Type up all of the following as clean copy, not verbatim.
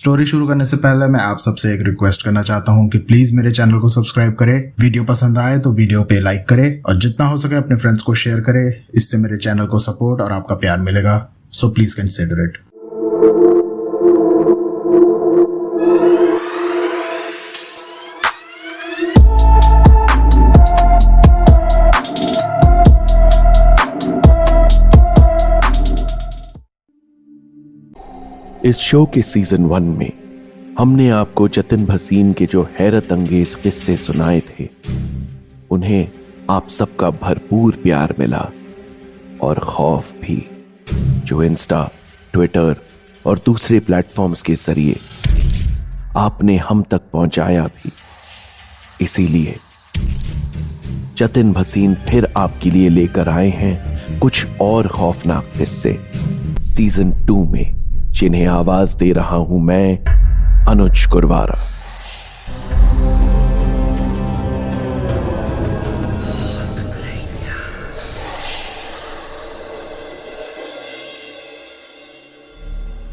Story शुरू करने से पहले मैं आप सबसे एक रिक्वेस्ट करना चाहता हूँ कि प्लीज मेरे चैनल को सब्सक्राइब करें, वीडियो पसंद आए तो वीडियो पे लाइक करें और जितना हो सके अपने फ्रेंड्स को शेयर करें। इससे मेरे चैनल को सपोर्ट और आपका प्यार मिलेगा, सो प्लीज कंसिडर इट। इस शो के सीजन 1 में हमने आपको जतिन भसीन के जो हैरत अंगेज किस्से सुनाए थे, उन्हें आप सबका भरपूर प्यार मिला और खौफ भी, जो इंस्टा, ट्विटर और दूसरे प्लेटफॉर्म्स के जरिए आपने हम तक पहुंचाया भी। इसीलिए जतिन भसीन फिर आपके लिए लेकर आए हैं कुछ और खौफनाक किस्से सीजन 2 में, जिन्हें आवाज दे रहा हूं मैं, अनुज कुरवारा।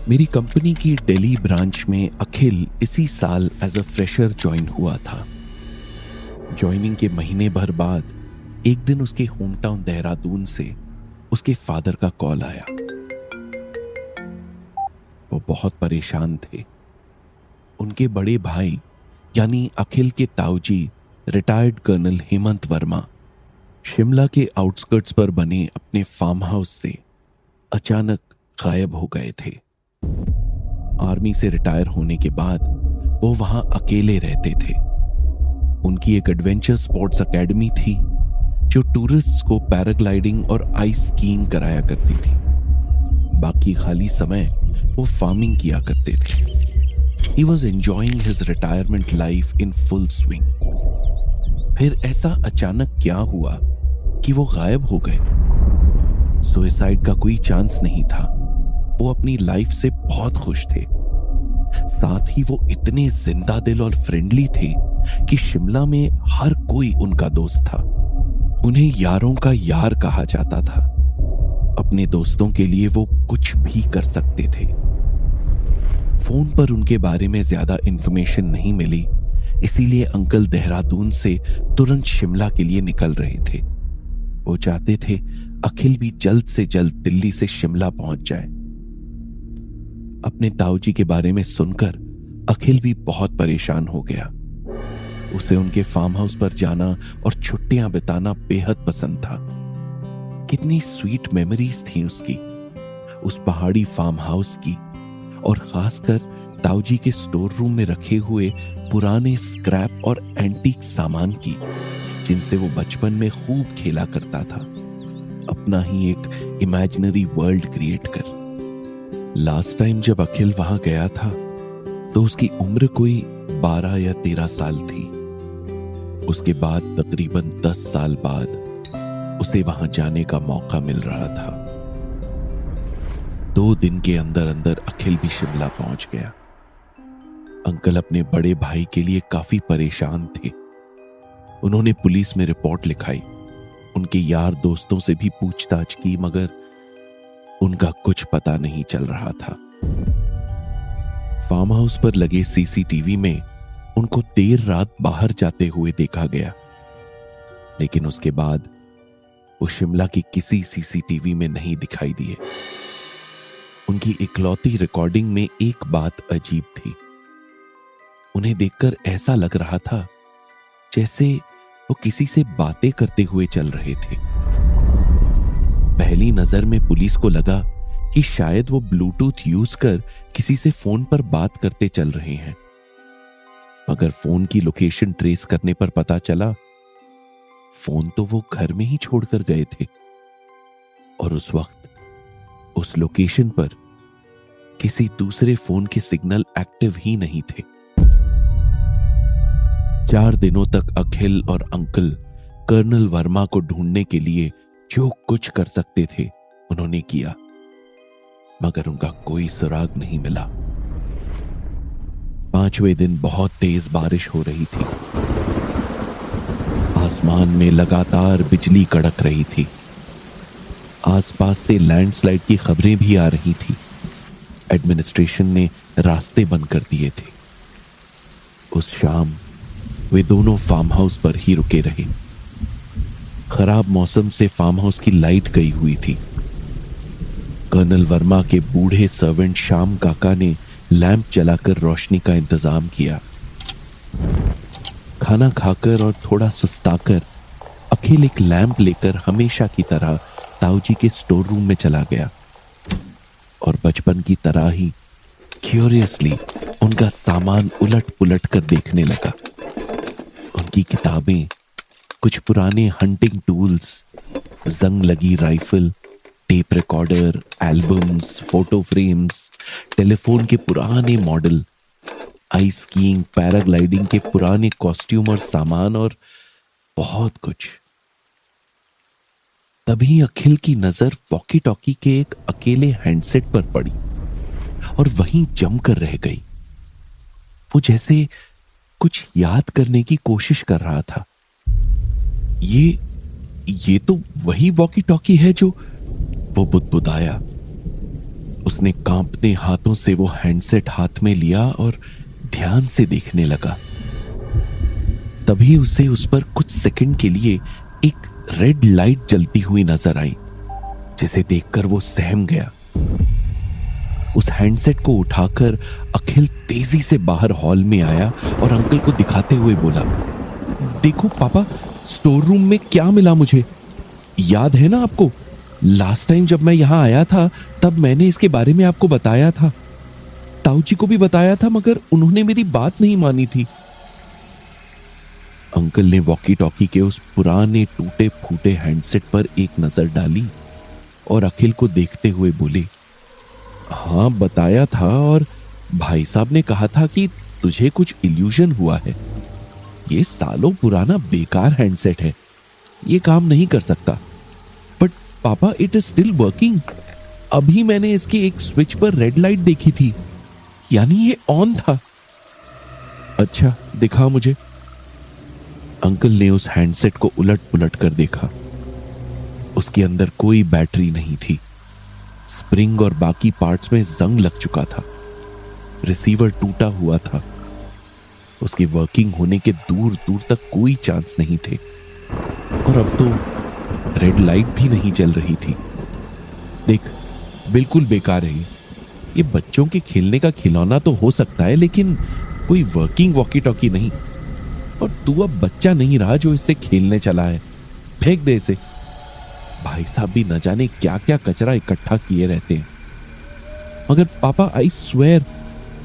मेरी कंपनी की दिल्ली ब्रांच में अखिल इसी साल एज अ फ्रेशर ज्वाइन हुआ था। ज्वाइनिंग के महीने भर बाद एक दिन उसके होम टाउन देहरादून से उसके फादर का कॉल आया। वो बहुत परेशान थे। उनके बड़े भाई यानी अखिल के ताऊजी रिटायर्ड कर्नल हेमंत वर्मा शिमला के आउटस्कर्ट्स पर बने अपने फार्म हाउस से अचानक गायब हो गए थे। आर्मी से रिटायर होने के बाद वो वहां अकेले रहते थे। उनकी एक एडवेंचर स्पोर्ट्स एकेडमी थी जो टूरिस्ट्स को पैराग्लाइडिंग और आइस स्कीइंग कराया करती थी। बाकी खाली समय वो फार्मिंग किया करते थे। He was enjoying his retirement life in full swing. फिर ऐसा अचानक क्या हुआ कि वो गायब हो गए। सुसाइड का कोई चांस नहीं था। वो अपनी लाइफ से बहुत खुश थे। साथ ही वो इतने जिंदा दिल और फ्रेंडली थे कि शिमला में हर कोई उनका दोस्त था। उन्हें यारों का यार कहा जाता था। अपने दोस्तों के लिए वो कुछ भी कर सकते थे। फोन पर उनके बारे में ज्यादा इंफॉर्मेशन नहीं मिली, इसीलिए अंकल देहरादून से तुरंत शिमला के लिए निकल रहे थे। वो चाहते थे अखिल भी जल्द से जल्द दिल्ली से शिमला पहुंच जाए। अपने ताऊजी के बारे में सुनकर अखिल भी बहुत परेशान हो गया। उसे उनके फार्म हाउस पर जाना और छुट्टियां बिताना बेहद पसंद था। कितनी स्वीट मेमोरीज थी उसकी, उस पहाड़ी फार्म हाउस की, और खासकर ताऊजी के स्टोर रूम में रखे हुए पुराने स्क्रैप और एंटीक सामान की, जिनसे वो बचपन में खूब खेला करता था, अपना ही एक इमेजिनरी वर्ल्ड क्रिएट कर। लास्ट टाइम जब अखिल वहां गया था तो उसकी उम्र कोई 12 या 13 साल थी। उसके बाद तकरीबन 10 साल बाद उसे वहां जाने का मौका मिल रहा था। 2 दिन के अंदर अंदर अखिल भी शिमला पहुंच गया। अंकल अपने बड़े भाई के लिए काफी परेशान थे। उन्होंने पुलिस में रिपोर्ट लिखाई, उनके यार दोस्तों से भी पूछताछ की, मगर उनका कुछ पता नहीं चल रहा था। फार्म हाउस पर लगे सीसीटीवी में उनको देर रात बाहर जाते हुए देखा गया, लेकिन उसके बाद वो शिमला की किसी सीसीटीवी में नहीं दिखाई दिए। उनकी इकलौती रिकॉर्डिंग में एक बात अजीब थी। उन्हें देखकर ऐसा लग रहा था जैसे वो किसी से बातें करते हुए चल रहे थे। पहली नजर में पुलिस को लगा कि शायद वो ब्लूटूथ यूज कर किसी से फोन पर बात करते चल रहे हैं, मगर फोन की लोकेशन ट्रेस करने पर पता चला फोन तो वो घर में ही छोड़कर गए थे, और उस वक्त उस लोकेशन पर किसी दूसरे फोन के सिग्नल एक्टिव ही नहीं थे। 4 दिनों तक अखिल और अंकल कर्नल वर्मा को ढूंढने के लिए जो कुछ कर सकते थे उन्होंने किया, मगर उनका कोई सुराग नहीं मिला। 5वें दिन बहुत तेज बारिश हो रही थी। आसमान में लगातार बिजली कड़क रही थी। आसपास से लैंडस्लाइड की खबरें भी आ रही थी। एडमिनिस्ट्रेशन ने रास्ते बंद कर दिए थे। उस शाम वे दोनों फार्म हाउस पर ही रुके रहे। खराब मौसम से फार्म हाउस की लाइट गई हुई थी। कर्नल वर्मा के बूढ़े सर्वेंट श्याम काका ने लैंप जलाकर रोशनी का इंतजाम किया। खाना खाकर और थोड़ा सुस्ताकर अखिल एक लैंप लेकर हमेशा की तरह ताऊजी के स्टोर रूम में चला गया और बचपन की तरह ही क्यूरियसली उनका सामान उलट पुलट कर देखने लगा। उनकी किताबें, कुछ पुराने हंटिंग टूल्स, जंग लगी rifle, tape recorder, albums, photo frames, telephone के पुराने मॉडल, आइस स्कीइंग, पैराग्लाइडिंग के पुराने कॉस्ट्यूम और सामान और बहुत कुछ। तभी अखिल की नजर वॉकी टॉकी के एक अकेले हैंडसेट पर पड़ी और वहीं जमकर रह गई। वो जैसे कुछ याद करने की कोशिश कर रहा था। ये तो वही वॉकी टॉकी है जो, वो बुदबुदाया। उसने कांपते हाथों से वो हैंडसेट हाथ में लिया और ध्यान से देखने लगा। तभी उसे उस पर कुछ सेकंड के लिए एक रेड लाइट जलती हुई नजर आई, जिसे देखकर वो सहम गया। उस हैंडसेट को उठाकर अखिल तेजी से बाहर हॉल में आया और अंकल को दिखाते हुए बोला, देखो पापा, स्टोर रूम में क्या मिला मुझे। याद है ना आपको, लास्ट टाइम जब मैं यहां आया था तब मैंने इसके बारे में आपको बताया था। ताऊजी को भी बताया था, मगर उन्होंने मेरी बात नहीं मानी थी। अंकल ने वॉकी टॉकी के उस पुराने टूटे फूटे हैंडसेट पर एक नजर डाली और अखिल को देखते हुए बोले, हाँ बताया था, और भाई साहब ने कहा था कि तुझे कुछ इल्यूजन हुआ है। ये सालों पुराना बेकार हैंडसेट है, ये काम नहीं कर सकता। बट पापा, इट इज स्टिल वर्किंग। अभी मैंने इसके एक स्विच पर रेड लाइट देखी थी, यानी ये ऑन था। अच्छा, दिखा मुझे। अंकल ने उस हैंडसेट को उलट पुलट कर देखा। उसके अंदर कोई बैटरी नहीं थी। स्प्रिंग और बाकी पार्ट्स में जंग लग चुका था। रिसीवर टूटा हुआ था। उसकी वर्किंग होने के दूर दूर तक कोई चांस नहीं थे। और अब तो रेड लाइट भी नहीं जल रही थी। देख, बिल्कुल बेकार है ये बच्चों के खेलने का खिलौना तो हो सकता है, लेकिन कोई वर्किंग वॉकी टॉकी नहीं। और तू अब बच्चा नहीं रहा जो इससे खेलने चला है। फेंक दे इसे। भाई साहब भी न जाने क्या क्या कचरा इकट्ठा किए रहते हैं। मगर पापा, आई स्वेयर,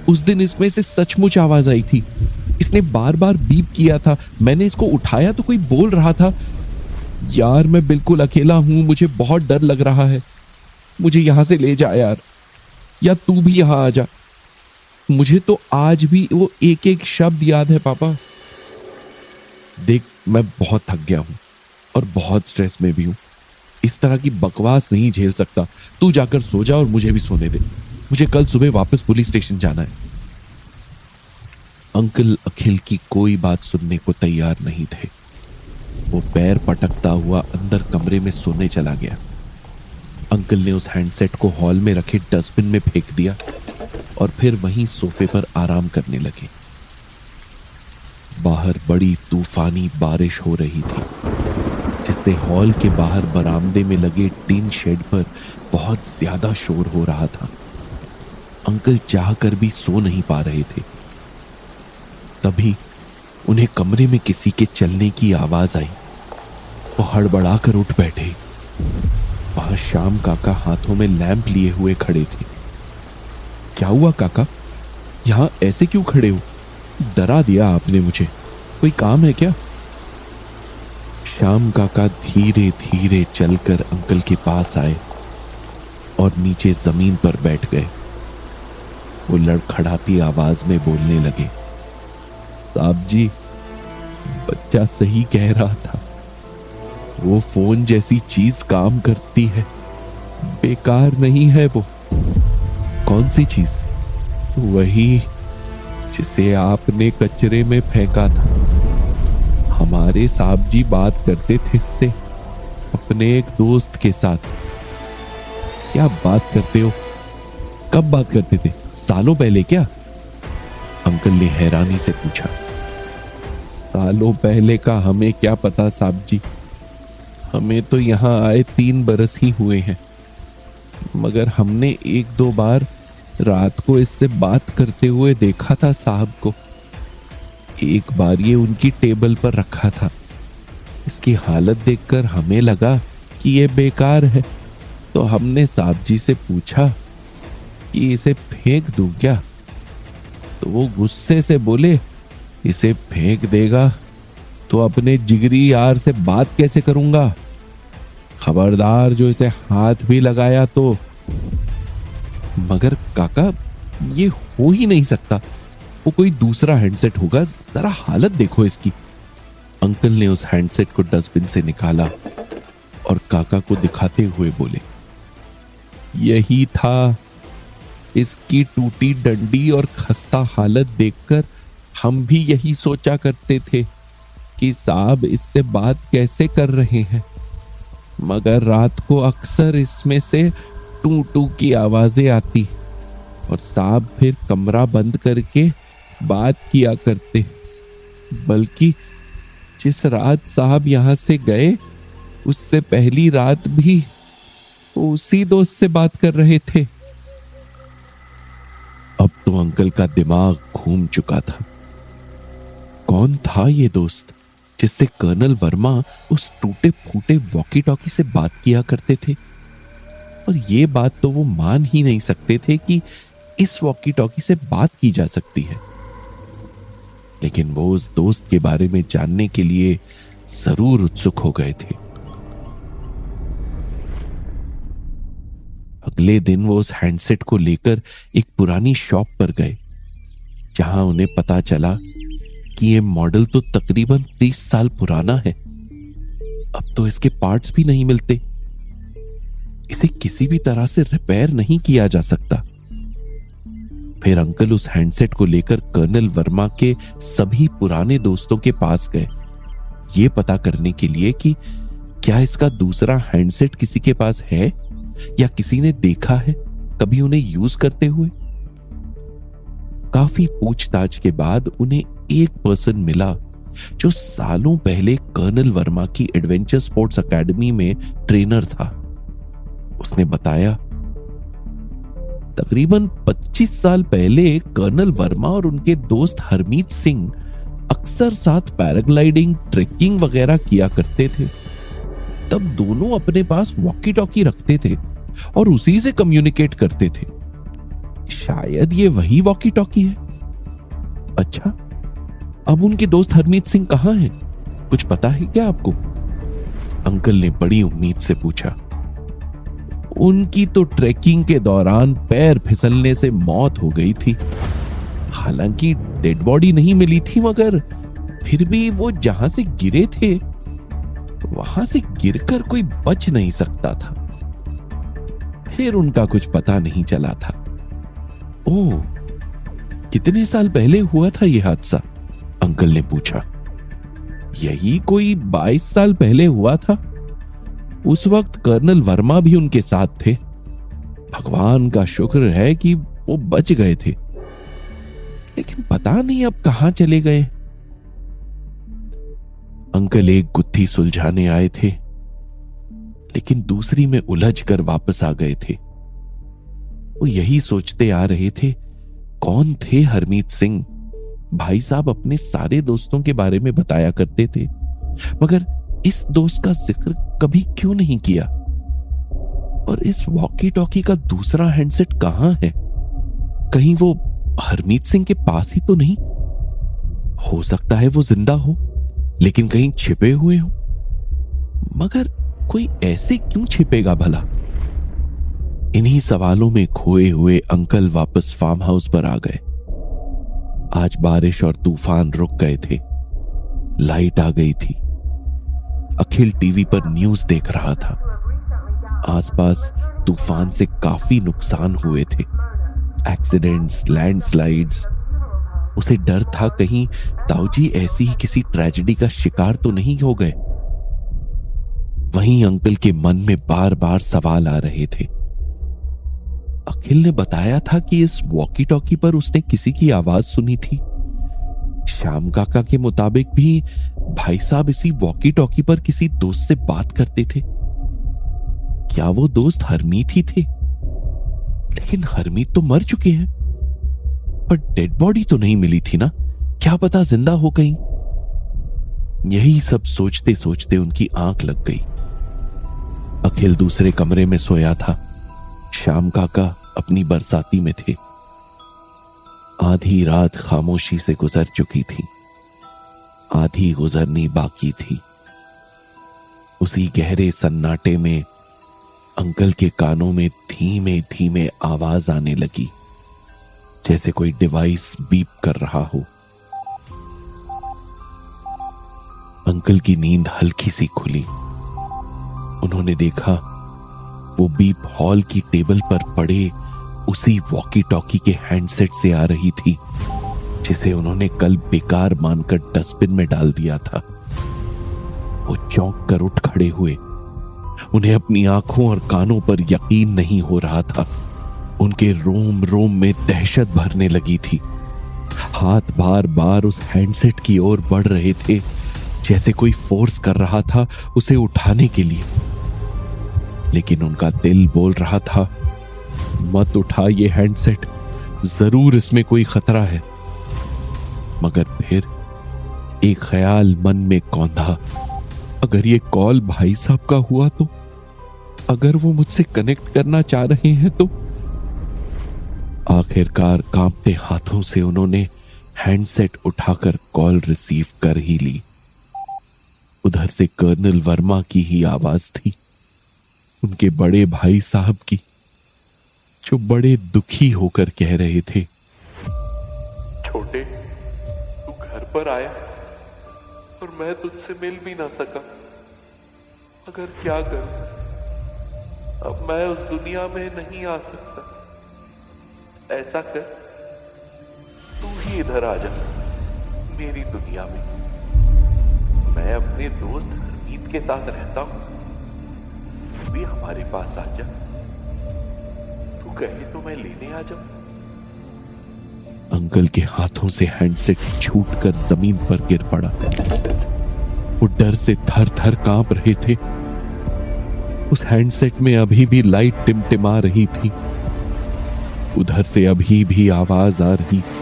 उस दिन इसमें से सचमुच आवाज आई थी। इसने बार बार बीप किया था। मैंने इसको उठाया तो कोई बोल रहा था, यार मैं बिल्कुल अकेला हूं, मुझे बहुत डर लग रहा है, मुझे यहां से ले जा यार, या तू भी यहां आ जा। मुझे तो आज भी वो एक एक शब्द याद है पापा। देख, मैं बहुत थक गया हूं और बहुत स्ट्रेस में भी हूं। इस तरह की बकवास नहीं झेल सकता। तू जाकर सो जा और मुझे भी सोने दे। मुझे कल सुबह वापस पुलिस स्टेशन जाना है। अंकल अखिल की कोई बात सुनने को तैयार नहीं थे। वो पैर पटकता हुआ अंदर कमरे में सोने चला गया। अंकल ने उस हैंडसेट को हॉल में रखे डस्टबिन में फेंक दिया और फिर वहीं सोफे पर आराम करने लगे। बाहर बड़ी तूफानी बारिश हो रही थी, जिससे हॉल के बाहर बरामदे में लगे टीन शेड पर बहुत ज्यादा शोर हो रहा था। अंकल चाहकर भी सो नहीं पा रहे थे। तभी उन्हें कमरे में किसी के चलने की आवाज आई। वो हड़बड़ाकर उठ बैठे। वहां श्याम काका हाथों में लैंप लिए हुए खड़े थे। क्या हुआ काका, यहां ऐसे क्यों खड़े हो? डरा दिया आपने मुझे, कोई काम है क्या? श्याम काका धीरे धीरे चलकर अंकल के पास आए और नीचे जमीन पर बैठ गए। वो लड़खड़ाती आवाज में बोलने लगे, साहब जी, बच्चा सही कह रहा था। वो फोन जैसी चीज काम करती है, बेकार नहीं है वो। कौन सी चीज? वही जिसे आपने कचरे में फेंका था। हमारे साहब जी बात करते थे इससे, अपने एक दोस्त के साथ। क्या बात करते हो? कब बात करते थे? सालों पहले क्या? अंकल ने हैरानी से पूछा। सालों पहले का हमें क्या पता साहब जी, हमें तो यहां आए 3 बरस ही हुए हैं, मगर हमने 1-2 बार रात को इससे बात करते हुए देखा था साहब को। एक बार ये उनकी टेबल पर रखा था। इसकी हालत देखकर हमें लगा कि ये बेकार है, तो हमने साहब जी से पूछा कि इसे फेंक दूं क्या? तो वो गुस्से से बोले, इसे फेंक देगा तो अपने जिगरी यार से बात कैसे करूंगा? खबरदार जो इसे हाथ भी लगाया तो। मगर काका, ये हो ही नहीं सकता, वो कोई दूसरा हैंडसेट होगा, जरा हालत देखो इसकी। अंकल ने उस हैंडसेट को डस्टबिन से निकाला और काका को दिखाते हुए बोले, यही था। इसकी टूटी डंडी और खस्ता हालत देखकर हम भी यही सोचा करते थे कि साहब इससे बात कैसे कर रहे हैं, मगर रात को अक्सर इसमें से टू टू की आवाजें आती और साहब फिर कमरा बंद करके बात किया करते। बल्कि जिस रात साहब यहां से गए उससे पहली रात भी वो उसी दोस्त से बात कर रहे थे। अब तो अंकल का दिमाग घूम चुका था। कौन था ये दोस्त जिससे कर्नल वर्मा उस टूटे फूटे वॉकी टॉकी से बात किया करते थे? और ये बात तो वो मान ही नहीं सकते थे कि इस वॉकी टॉकी से बात की जा सकती है। लेकिन वो उस दोस्त के बारे में जानने के लिए जरूर उत्सुक हो गए थे। अगले दिन वो उस हैंडसेट को लेकर एक पुरानी शॉप पर गए, जहां उन्हें पता चला कि ये मॉडल तो तकरीबन 30 साल पुराना है। अब तो इसके पार्ट्स भी नहीं मिलते, इसे किसी भी तरह से रिपेयर नहीं किया जा सकता। फिर अंकल उस हैंडसेट को लेकर कर्नल वर्मा के सभी पुराने दोस्तों के पास गए, ये पता करने के लिए कि क्या इसका दूसरा हैंडसेट किसी के पास है या किसी ने देखा है कभी उन्हें यूज करते हुए। काफी पूछताछ के बाद उन्हें एक पर्सन मिला जो सालों पहले कर्नल वर्मा की एडवेंचर स्पोर्ट्स एकेडमी में ट्रेनर था। उसने बताया, तकरीबन 25 साल पहले कर्नल वर्मा और उनके दोस्त हरमीत सिंह अक्सर साथ पैराग्लाइडिंग, ट्रेकिंग वगैरह किया करते थे। तब दोनों अपने पास वॉकी टॉकी रखते थे और उसी से कम्युनिकेट करते थे। शायद ये वही वॉकी टॉकी है। अच्छा, अब उनके दोस्त हरमीत सिंह कहां हैं? कुछ पता है क्या आपको? अंकल ने बड़ी उम्मीद से पूछा। उनकी तो ट्रैकिंग के दौरान पैर फिसलने से मौत हो गई थी। हालांकि डेड बॉडी नहीं मिली थी, मगर फिर भी वो जहां से गिरे थे वहां से गिरकर कोई बच नहीं सकता था। फिर उनका कुछ पता नहीं चला था। ओह, कितने साल पहले हुआ था ये हादसा? अंकल ने पूछा। यही कोई 22 साल पहले हुआ था। उस वक्त कर्नल वर्मा भी उनके साथ थे। भगवान का शुक्र है कि वो बच गए थे, लेकिन पता नहीं अब कहां चले गए। अंकल एक गुत्थी सुलझाने आए थे, लेकिन दूसरी में उलझ कर वापस आ गए थे। वो यही सोचते आ रहे थे, कौन थे हरमीत सिंह? भाई साहब अपने सारे दोस्तों के बारे में बताया करते थे, मगर इस दोस्त का जिक्र कभी क्यों नहीं किया? और इस वॉकी टॉकी का दूसरा हैंडसेट कहां है? कहीं वो हरमीत सिंह के पास ही तो नहीं? हो सकता है वो जिंदा हो, लेकिन कहीं छिपे हुए हो। मगर कोई ऐसे क्यों छिपेगा भला? इन्हीं सवालों में खोए हुए अंकल वापस फार्म हाउस पर आ गए। आज बारिश और तूफान रुक गए थे। लाइट आ गई थी। अखिल टीवी पर न्यूज देख रहा था। आसपास तूफान से काफी नुकसान हुए थे, एक्सीडेंट्स, लैंडस्लाइड्स। उसे डर था कहीं ताऊजी ऐसी ही किसी ट्रेजेडी का शिकार तो नहीं हो गए। वहीं अंकल के मन में बार बार सवाल आ रहे थे। अखिल ने बताया था कि इस वॉकी टॉकी पर उसने किसी की आवाज सुनी थी। श्याम काका के मुताबिक भी भाई साहब इसी वॉकी टॉकी पर किसी दोस्त से बात करते थे। क्या वो दोस्त हरमीत ही थे? लेकिन हरमीत तो मर चुके हैं, पर डेड बॉडी तो नहीं मिली थी ना, क्या पता जिंदा हो गई। यही सब सोचते सोचते उनकी आंख लग गई। अखिल दूसरे कमरे में सोया था, श्याम काका अपनी बरसाती में थे। आधी रात खामोशी से गुजर चुकी थी, आधी गुजरनी बाकी थी। उसी गहरे सन्नाटे में अंकल के कानों में धीमे धीमे आवाज आने लगी, जैसे कोई डिवाइस बीप कर रहा हो। अंकल की नींद हल्की सी खुली। उन्होंने देखा वो बीप हॉल की टेबल पर पड़े उसी वॉकी टॉकी के हैंडसेट से आ रही थी, जिसे उन्होंने कल बेकार मानकर डस्टबिन में डाल दिया था। वो चौंक कर उठ खड़े हुए। उन्हें अपनी आंखों और कानों पर यकीन नहीं हो रहा था। उनके रोम रोम में दहशत भरने लगी थी। हाथ बार बार उस हैंडसेट की ओर बढ़ रहे थे, जैसे कोई फोर्स कर रहा था उसे उठाने के लिए। लेकिन उनका दिल बोल रहा था, मत उठा ये हैंडसेट, जरूर इसमें कोई खतरा है। मगर फिर एक ख्याल मन में कौंधा, अगर ये कॉल भाई साहब का हुआ तो, अगर वो मुझसे कनेक्ट करना चाह रहे हैं तो। आखिरकार कांपते हाथों से उन्होंने हैंडसेट उठाकर कॉल रिसीव कर ही ली। उधर से कर्नल वर्मा की ही आवाज थी, उनके बड़े भाई साहब की, जो बड़े दुखी होकर कह रहे थे, छोटे, तू घर पर आया और मैं तुझसे मिल भी ना सका। मगर क्या करूं, अब मैं उस दुनिया में नहीं आ सकता। ऐसा कर, तू ही इधर आ जा मेरी दुनिया में। मैं अपने दोस्त हरमीत के साथ रहता हूं, तू भी हमारे पास आ जा। तू कहे तो मैं लेने आ जाऊं। अंकल के हाथों से हैंडसेट छूटकर जमीन पर गिर पड़ा। वो डर से थर थर कांप रहे थे। उस हैंडसेट में अभी भी लाइट टिमटिमा रही थी। उधर से अभी भी आवाज आ रही थी,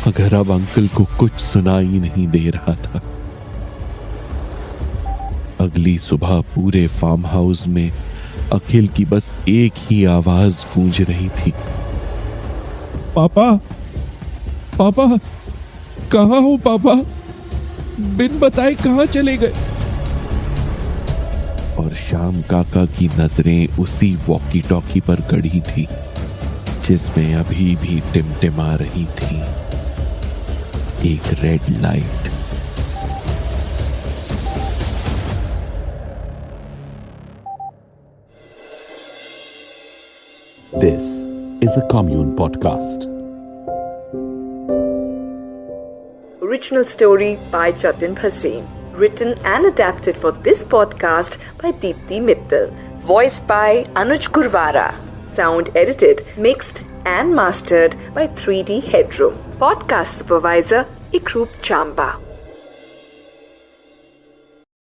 मगर अब अंकल को कुछ सुनाई नहीं दे रहा था। अगली सुबह पूरे फार्म हाउस में अखिल की बस एक ही आवाज गूंज रही थी, पापा, पापा, कहां हो पापा? बिन बताए कहां चले गए? और श्याम काका की नजरें उसी वॉकी टॉकी पर गड़ी थी, जिसमें अभी भी टिमटिमा रही थी एक red light. This is a Commune podcast. Original story by Jatin Bhasin. Written and adapted for this podcast by Deepthi Mittal. Voiced by Anuj Gurwara. Sound edited, mixed and mastered by 3D Headroom. Podcast supervisor Ikroop Chamba.